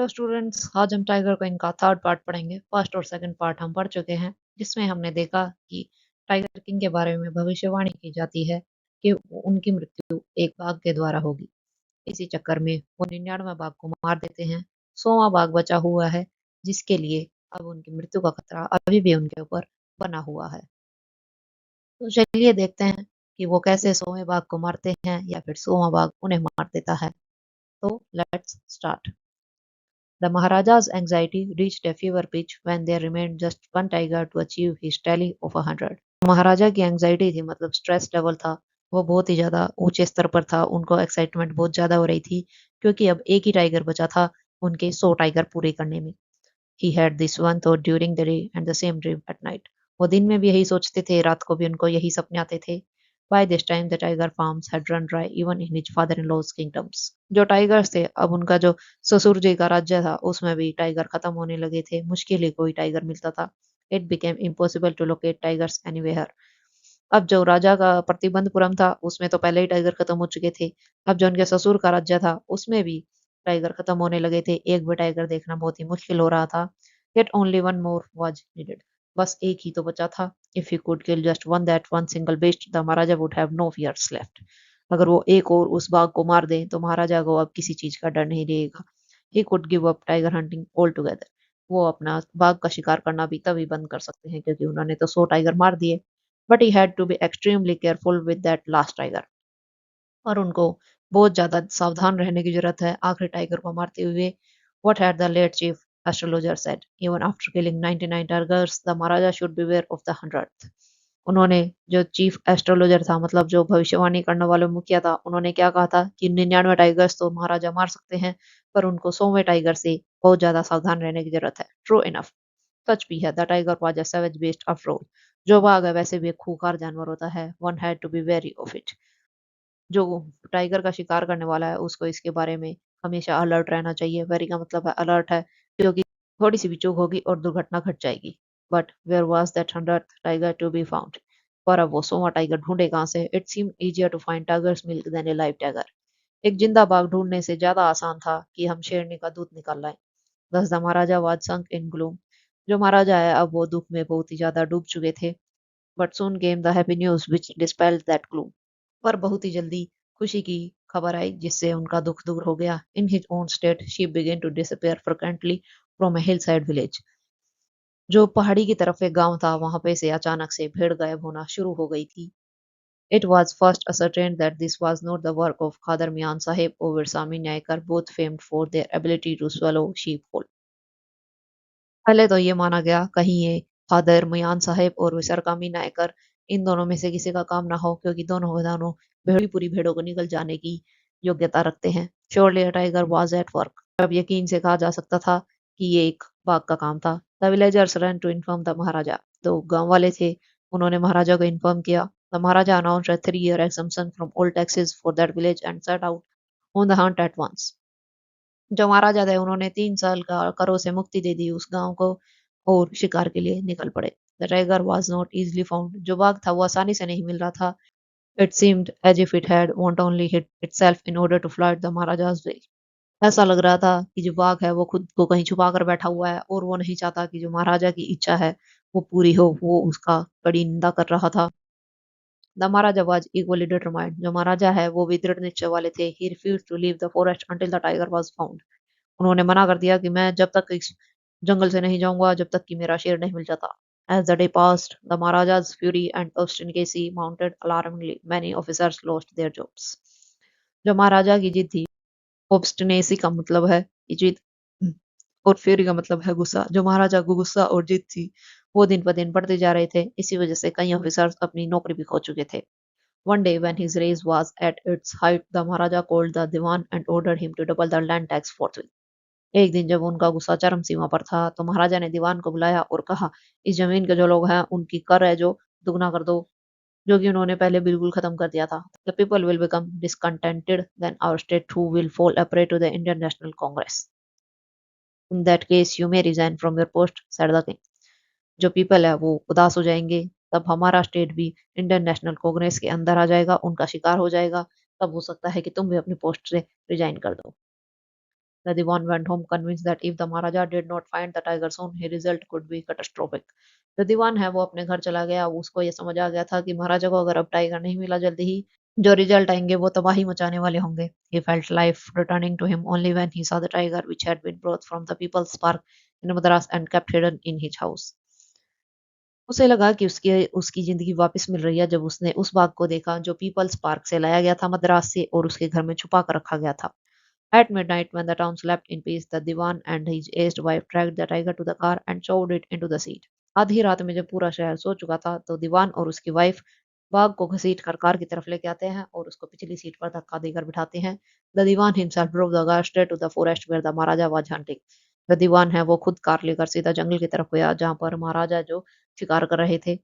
तो स्टूडेंट्स, आज हम टाइगर को इनका थर्ड पार्ट पढ़ेंगे। फर्स्ट और सेकंड पार्ट हम पढ़ चुके हैं, जिसमें हमने देखा कि टाइगर किंग के बारे में भविष्यवाणी की जाती है कि उनकी मृत्यु एक बाघ के द्वारा होगी। इसी चक्कर में वो 99 बाघ को मार देते हैं। 100वां बाघ बचा हुआ है, जिसके लिए अब उनकी मृत्यु का खतरा अभी भी उनके ऊपर बना हुआ है। तो चलिए देखते हैं कि वो कैसे 100वें बाघ को मारते हैं या फिर 100वां बाघ उन्हें मार देता है। तो let's start. The Maharaja's anxiety reached a fever pitch when there remained just one tiger to achieve his tally of 100. महाराजा की एंग्जाइटी थी, मतलब स्ट्रेस लेवल था, वो बहुत ही ज्यादा ऊंचे स्तर पर था। उनको एक्साइटमेंट बहुत ज्यादा हो रही थी, क्योंकि अब एक ही टाइगर बचा था उनके 100 टाइगर पूरे करने में। He had this one thought during the day and the same dream at night. वो दिन में भी यही सोचते थे, रात को भी उनको यही सपने आते थे। By this time the tiger farms had run dry even in his father-in-law's kingdoms. जो टाइगर्स थे, अब उनका जो ससुर जी का राज्य था उसमें भी टाइगर खत्म होने लगे थे। मुश्किल ही कोई टाइगर मिलता था। It became impossible to locate tigers anywhere. अब जो राजा का प्रतिबंधपुरम था उसमें तो पहले ही टाइगर खत्म हो चुके थे। अब जो उनके ससुर का राज्य था उसमें भी टाइगर खत्म होने लगे थे। एक भी टाइगर देखना बहुत ही मुश्किल हो रहा था। Yet only one more was needed. बस एक ही तो बचा था। If he could kill just one that one single beast, the Maharaja would have no fears left. अगर वो एक और उस बाघ को मार दें तो महाराजा को अब किसी चीज का डर नहीं रहेगा। He could give up tiger hunting altogether. वो अपना बाघ का शिकार करना भी तभी बंद कर सकते हैं, क्योंकि उन्होंने तो 100 टाइगर मार दिए। But he had to be extremely careful with that last tiger. और उनको बहुत ज़्यादा सावधान रहने की ज़रूरत है आखिरी टाइगर को मारते हुए। What had the late chief astrologer said? Even after killing 99 tigers, the Maharaja should beware of the 100th. उन्होंने जो चीफ एस्ट्रोलॉजर था, मतलब जो भविष्यवाणी करने वाले मुखिया था, उन्होंने क्या कहा था कि 99 टाइगर्स तो महाराजा मार सकते हैं, पर उनको 100वें टाइगर से बहुत ज़्यादा सावधान रहने की ज़रूरत है। True enough. सच भी है। The tiger was a savage beast after all. जो बाघ है वैसे भी एक खूंखार जानवर होता है। One had to be wary of it. जो टाइगर का शिकार करने वाला है उसको इसके बारे में हमेशा अलर्ट रहना चाहिए। वेरी का मतलब है अलर्ट है, क्योंकि थोड़ी सी भी चूक होगी और दुर्घटना घट जाएगी। But where was that 100th tiger to be found? पर अब वो 100वां टाइगर ढूंढे कहाँ से? It seem easier to find tiger's milk than a live tiger. एक जिंदा बाघ ढूंढने से ज्यादा आसान था कि हम शेरनी का दूध निकाल लाएं। दस the Maharaja was sunk in gloom. जो महाराजा है अब वो दुख में बहुत ही ज्यादा डूब चुके थे। But soon came the happy news which dispelled that gloom. पर बहुत ही जल्दी खुशी की खबर आई, जिससे उनका दुख दूर हो गया। In his own state she began to disappear frequently from a hill side village. जो पहाड़ी की तरफ एक गांव था, वहां पे से अचानक से भेड़ गायब होना शुरू हो गई थी। It was first ascertained that this was not the work of Khadar Mian Sahib or Sami Naikar, both famed for their ability to swallow sheep whole. पहले तो ये माना गया कहीं ये खादर मियान साहिब और विसरकामी नायकर, इन दोनों में से किसी का काम ना हो, क्योंकि दोनों के दोनों भेड़ी पूरी भेड़ों को निकल जाने की योग्यता रखते हैं। Surely a tiger was at work. अब यकीन से कहा जा सकता था कि ये एक बाघ का काम था। The villagers ran to inform the maharaja. तो गांव वाले थे, उन्होंने महाराजा को इन्फॉर्म किया। The maharaja announced a 3-year exemption from all taxes for that village and set out on the hunt at once. जो महाराजा थे उन्होंने 3 साल का करों से मुक्ति दे दी उस गांव को, और शिकार के लिए निकल पड़े। The tiger was not easily found. जो बाघ था वो आसानी से नहीं मिल रहा था। It seemed as if it had want only hit itself in order to flirt the maharaja's way. ऐसा लग रहा था कि जो बाघ है वो खुद को कहीं छुपा कर बैठा हुआ है, और वो नहीं चाहता कि जो महाराजा की इच्छा है वो पूरी हो। वो उसका कड़ी निंदा कर रहा था। The Maharaja was equally determined। जो महाराजा है वो भी दृढ़ निश्चय वाले थे। He refused to leave the forest until the tiger was found। उन्होंने मना कर दिया कि मैं जब तक इस जंगल से नहीं जाऊंगा जब तक कि मेरा शेर नहीं मिल जाता। As the day passed, the Maharaja's fury and obstinacy mounted alarmingly. Many officers lost their jobs. जो महाराजा की जिद थी, obstinacy का मतलब है कि जिद, और fury का मतलब है गुस्सा। जो महाराजा को गुस्सा और जिद थी वो दिन पर दिन बढ़ते जा रहे थे। इसी वजह से कई ऑफिसर्स अपनी नौकरी भी खो चुके थे। One day when his rage was at its height, the Maharaja called the Diwan and ordered him to double the land tax forthwith। एक दिन जब उनका गुस्सा चरम सीमा पर था तो महाराजा ने दीवान को बुलाया और कहा, इस जमीन के जो लोग हैं उनकी कर है जो दुगना कर दो, जो कि उन्होंने पहले बिल्कुल खत्म कर दिया था। The people will become discontented, then our state too will fall a prey to the Indian National Congress. In that case you may resign from your post, said the king. जो पीपल है वो उदास हो जाएंगे, तब हमारा स्टेट भी इंडियन नेशनल कांग्रेस के अंदर आ जाएगा, उनका शिकार हो जाएगा। तब हो सकता है कि तुम भी अपनी पोस्ट से रिजाइन कर दो। The Diwan went home convinced that if the Maharaja did not find the tiger soon, his result could be catastrophic. जो दीवान है वो अपने घर चला गया, उसको ये समझ आ गया था कि महाराजा को अगर अब टाइगर नहीं मिला जल्दी ही, जो रिजल्ट आएंगे वो तबाही मचाने वाले होंगे. He felt life returning to him only when he saw the tiger which had been brought from the people's park in Madras and kept hidden in his house. उसे लगा कि उसकी उसकी जिंदगी वापस मिल रही है जब उसने उस बाघ को देखा जो पीपल्स पार्क से लाया गया था मद्रास से और उसके घर में छुपा कर रखा गया था. At midnight, when the town slept in peace, the Diwan and his aged wife dragged the tiger to the car and shoved it into the seat. आधी रात में जब पूरा शहर सो चुका था, तो दीवान और उसकी वाइफ बाघ को घसीट कर कार की तरफ लेके आते हैं और उसको पिछली सीट पर धक्का देकर बिठाते हैं. The Diwan himself drove the car straight to the forest where the Maharaja was hunting. The दीवान है वो खुद कार लेकर सीधा जंगल की तरफ गया जहाँ पर महाराजा जो शिकार कर रहे थे.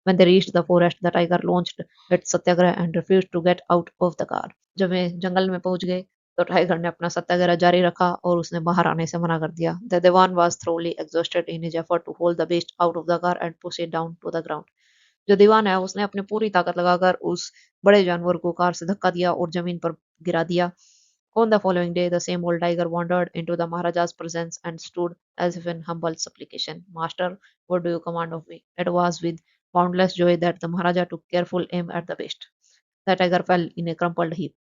When they reached the forest, the tiger launched its satyagraha and refused to get out of the car. जब वे जंगल में पहुंच गए, तो टाइगर ने अपना सत्याग्रह जारी रखा और उसने बाहर आने से मना कर दिया. The Devan was thoroughly exhausted in his effort to hold the beast out of the car and push it down to the ground. जो दीवान है उसने अपनी पूरी ताकत लगाकर उस बड़े जानवर को कार से धक्का दिया और जमीन पर गिरा दिया. On the following day, the same old tiger wandered into the Maharaja's presence and stood as if in humble supplication. Master, what do you command of me? It was with boundless joy that the Maharaja took careful aim at the beast. The tiger fell in a crumpled heap.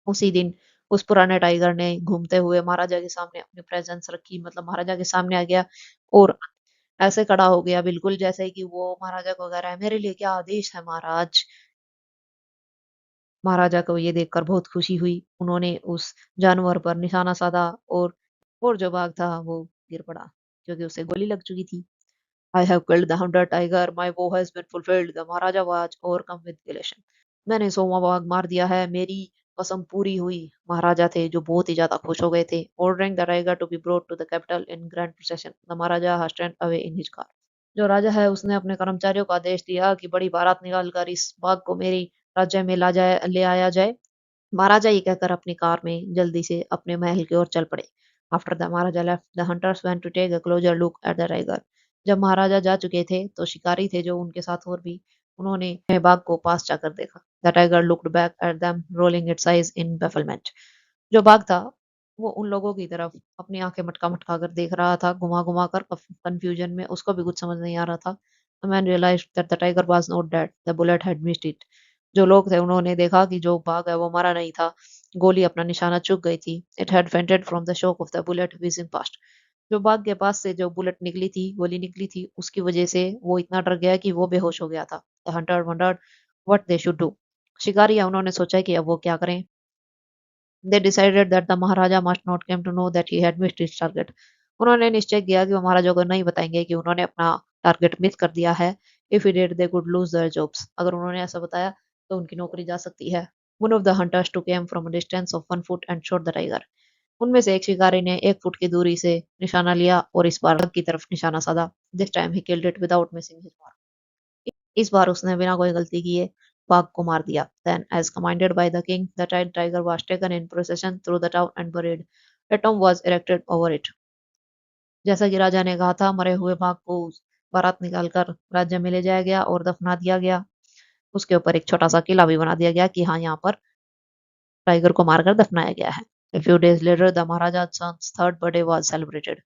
उसी दिन उस पुराने tiger ने घूमते हुए महाराजा के सामने अपनी प्रेजेंस रखी, मतलब महाराजा के सामने आ गया और ऐसे खड़ा हो गया बिल्कुल जैसे कि वो महाराजा को कह रहा है, मेरे लिए क्या आदेश है महाराज. महाराजा को ये देखकर बहुत खुशी हुई. उन्होंने उस जानवर पर निशाना साधा और जो बाघ था वो गिर पड़ा क्योंकि उसे गोली लग चुकी थी. I have killed the 100 tiger. My vow has been fulfilled. The Maharaja was overcome with elation. मैंने 100वां बाघ मार दिया है. मेरी कसम पूरी हुई. महाराजा थे जो बहुत ही ज्यादा खुश हो गए थे. Ordering the tiger to be brought to the capital in grand procession. The Maharaja hastened away in his car. जो राजा है उसने अपने कर्मचारियों को आदेश दिया कि बड़ी बारात निकालकर इस बाघ को मेरी राज्य में ले आया जाए. महाराजा ये कहकर अपनी कार में जल्दी से अपने महल की ओर चल पड़े. After the maharaja left the hunters went to take a closer look at the tiger. जब महाराजा जा चुके थे तो शिकारी थे जो उनके साथ और भी उन्होंने बाघ को पास जाकर देखा. The tiger looked back at them rolling it's eyes in bafflement. जो बाघ था वो उन लोगों की तरफ अपनी आंखें मटका मटका कर देख रहा था, घुमा घुमा कर कंफ्यूजन में. उसको भी कुछ समझ नहीं आ रहा था. The man realised that the tiger was not dead, the bullet had missed it. जो लोग थे उन्होंने देखा कि जो बाघ है वो मरा नहीं था, गोली अपना निशाना चूक गई थी. It had fainted from the shock of the bullet whizzing past. जो बाघ के पास से जो बुलेट निकली थी, गोली निकली थी, उसकी वजह से वो इतना डर गया कि वो बेहोश हो गया था. The hunter wondered what they should do. शिकारी है उन्होंने सोचा कि अब वो क्या करें. They decided that the Maharaja must not come to know that he had missed his target. उन्होंने निश्चय किया कि वो महाराजा को नहीं बताएंगे कि उन्होंने अपना टारगेट मिस कर दिया है. If he did, they could lose their jobs. अगर उन्होंने ऐसा बताया तो उनकी नौकरी जा सकती है. One of the hunters took aim from a distance of 1 foot and shot the tiger. उनमें से एक शिकारी ने 1 फुट की दूरी से निशाना लिया और इस बार बाघ की तरफ निशाना साधा. This time he killed it without missing his mark. इस बार उसने बिना कोई गलती किए बाघ को मार दिया. Then, as commanded by the king, the tiger was taken in procession through the town and buried. A tomb was erected over it. जैसा कि राजा ने कहा था, मरे हुए बाघ को बारात निकालकर राज्य में ले जाया गया और दफना दिया गया. उसके ऊपर एक छोटा सा किला भी बना दिया गया कि हाँ यहाँ पर टाइगर को मारकर दफनाया गया है. A few days later, the Maharaja's son's third birthday was celebrated.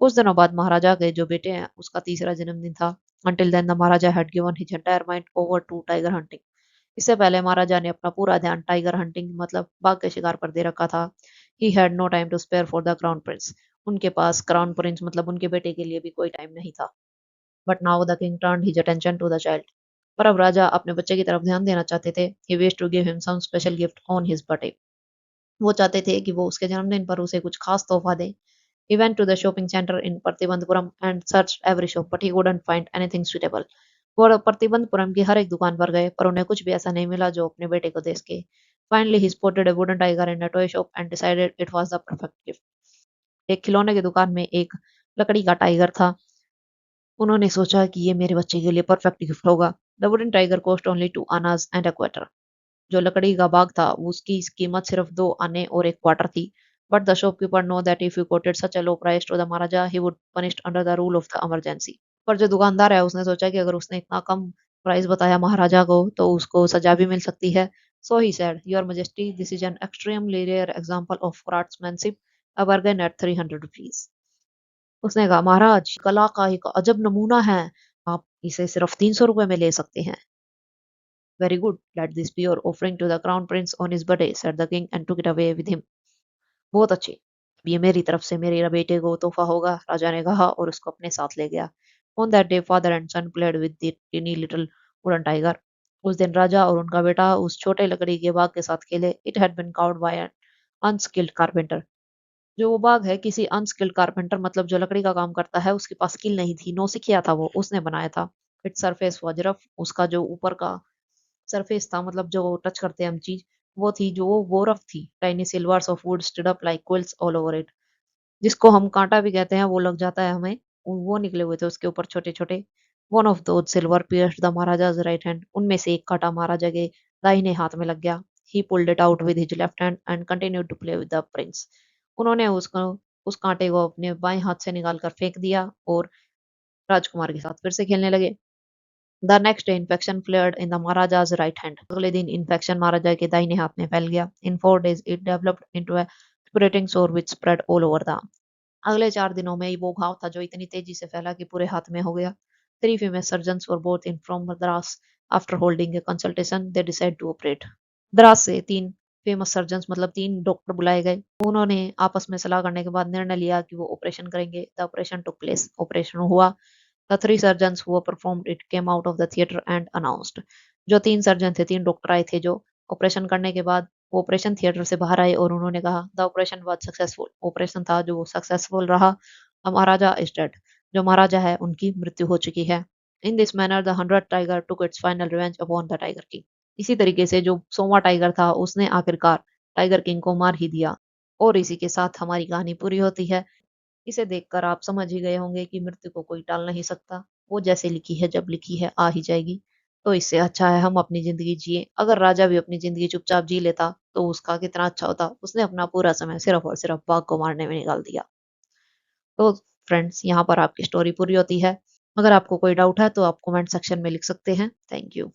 कुछ दिनों बाद महाराजा के जो बेटे हैं उसका तीसरा जन्मदिन था. Until then, the Maharaja had given his entire mind over to tiger hunting. इससे पहले महाराजा ने अपना पूरा ध्यान टाइगर हंटिंग मतलब बाघ के शिकार पर दे रखा था. He had no time to spare for the crown prince. उनके पास क्राउन प्रिंस मतलब उनके बेटे के लिए भी कोई टाइम नहीं था. But now the king turned his attention to the child. पर अब राजा अपने बच्चे की तरफ ध्यान देना चाहते थे. He wished to give him some special gift on his birthday. वो चाहते थे कि वो उसके जन्मदिन पर उसे कुछ खास तोहफा दे. He went to the shopping center in Parthibandapuram and searched every shop, but he couldn't find anything suitable. वो प्रतिबंधपुरम की हर एक दुकान पर गए पर उन्हें कुछ भी ऐसा नहीं मिला जो अपने बेटे को दे सके. Finally, he spotted a wooden tiger in a toy shop and decided it was the perfect gift. एक खिलौने की दुकान में एक लकड़ी का टाइगर था. उन्होंने सोचा कि ये मेरे बच्चे के लिए परफेक्ट गिफ्ट होगा. The wooden tiger cost only 2 annas and a quarter. जो लकड़ी का बाग था उसकी कीमत सिर्फ 2 आने और 1 क्वार्टर थी. But the shopkeeper know that if you quoted such a low price to the maharaja he would punished under the rule of the emergency. पर जो दुकानदार है उसने सोचा कि अगर उसने इतना कम प्राइस बताया महाराजा को तो उसको सजा भी मिल सकती है. So he said, your majesty, this is an extremely rare example of craftsmanship a bargain at 300 rupees. उसने कहा, महाराज कला का एक अजब नमूना है, आप इसे सिर्फ 300 रुपए में ले सकते हैं। Very good, let this be your offering to the crown prince on his birthday, said the king and took it away with him. बहुत अच्छे, ये मेरी तरफ से मेरे बेटे को तोहफा होगा, राजा ने कहा और उसको अपने साथ ले गया। On that day father and son played with the tiny little wooden tiger. उस दिन राजा और उनका बेटा उस छोटे लकड़ी के बाग के साथ खेले। It had been carved by an unskilled carpenter. जो वो बाग है किसी अनस्किल्ड कारपेंटर, मतलब जो लकड़ी का काम करता है उसके पास स्किल नहीं थी, नौसिखिया था वो, उसने बनाया था। इट्स सरफेस वाज रफ, उसका जो ऊपर का सरफेस था, मतलब जो टच करते हैं हम चीज, वो थी जो वो रफ थी। Tiny silvers of would stood up like quills all over it. जिसको हम कांटा भी कहते हैं, वो लग जाता है हमें, वो निकले हुए थे उसके ऊपर छोटे छोटे। One of the silver pierced the maharaja's right hand. उनमें से एक कांटा महाराजा के दाहिने हाथ में लग गया। He pulled it out with his left hand and continued to play with the prince. उन्होंने उसको उस कांटे को अपने बाएं हाथ से निकाल कर फेंक दिया और राजकुमार के साथ फिर से खेलने लगे। The next day infection flared in the maharaja's right hand. अगले दिन इन्फेक्शन महाराजा के दाहिने हाथ में फैल गया। इन 4 days it developed into a spreading सोर विच स्प्रेड ऑल ओवर द। अगले 4 दिनों में वो घाव था जो इतनी तेजी से फैला कि पूरे हाथ में हो गया। 3 famous surgeons were both in from Madras. After holding a consultation, they decided to operate. Madras से 3 फेमस सर्जन्स, मतलब 3 डॉक्टर बुलाए गए। उन्होंने आपस में सलाह करने के बाद निर्णय लिया कि वो ऑपरेशन करेंगे। The operation took place. Operation हुआ। The 3 surgeons who performed it came out of the theatre and announced. जो 3 सर्जन थे, 3 डॉक्टर आए थे जो ऑपरेशन करने के बाद वो ऑपरेशन थिएटर से बाहर आए और उन्होंने कहा, the operation was successful. Operation था जो सक्सेसफुल रहा। The Maharaja is dead. जो महाराजा है उनकी मृत्यु हो चुकी है। In this manner the 100th tiger took its final revenge upon the tiger king. इसी तरीके से जो 100वां टाइगर था उसने आखिरकार टाइगर किंग को मार ही दिया। और इसी के साथ हमारी कहानी पूरी होती है। इसे देखकर आप समझ ही गए होंगे कि मृत्यु को कोई टाल नहीं सकता। वो जैसे लिखी है, जब लिखी है आ ही जाएगी। तो इससे अच्छा है हम अपनी जिंदगी जिए। अगर राजा भी अपनी जिंदगी चुपचाप जी लेता तो उसका कितना अच्छा होता। उसने अपना पूरा समय सिर्फ और सिर्फ बाघ को मारने में निकाल दिया। तो फ्रेंड्स, यहाँ पर आपकी स्टोरी पूरी होती है। अगर आपको कोई डाउट है तो आप कमेंट सेक्शन में लिख सकते हैं। Thank you.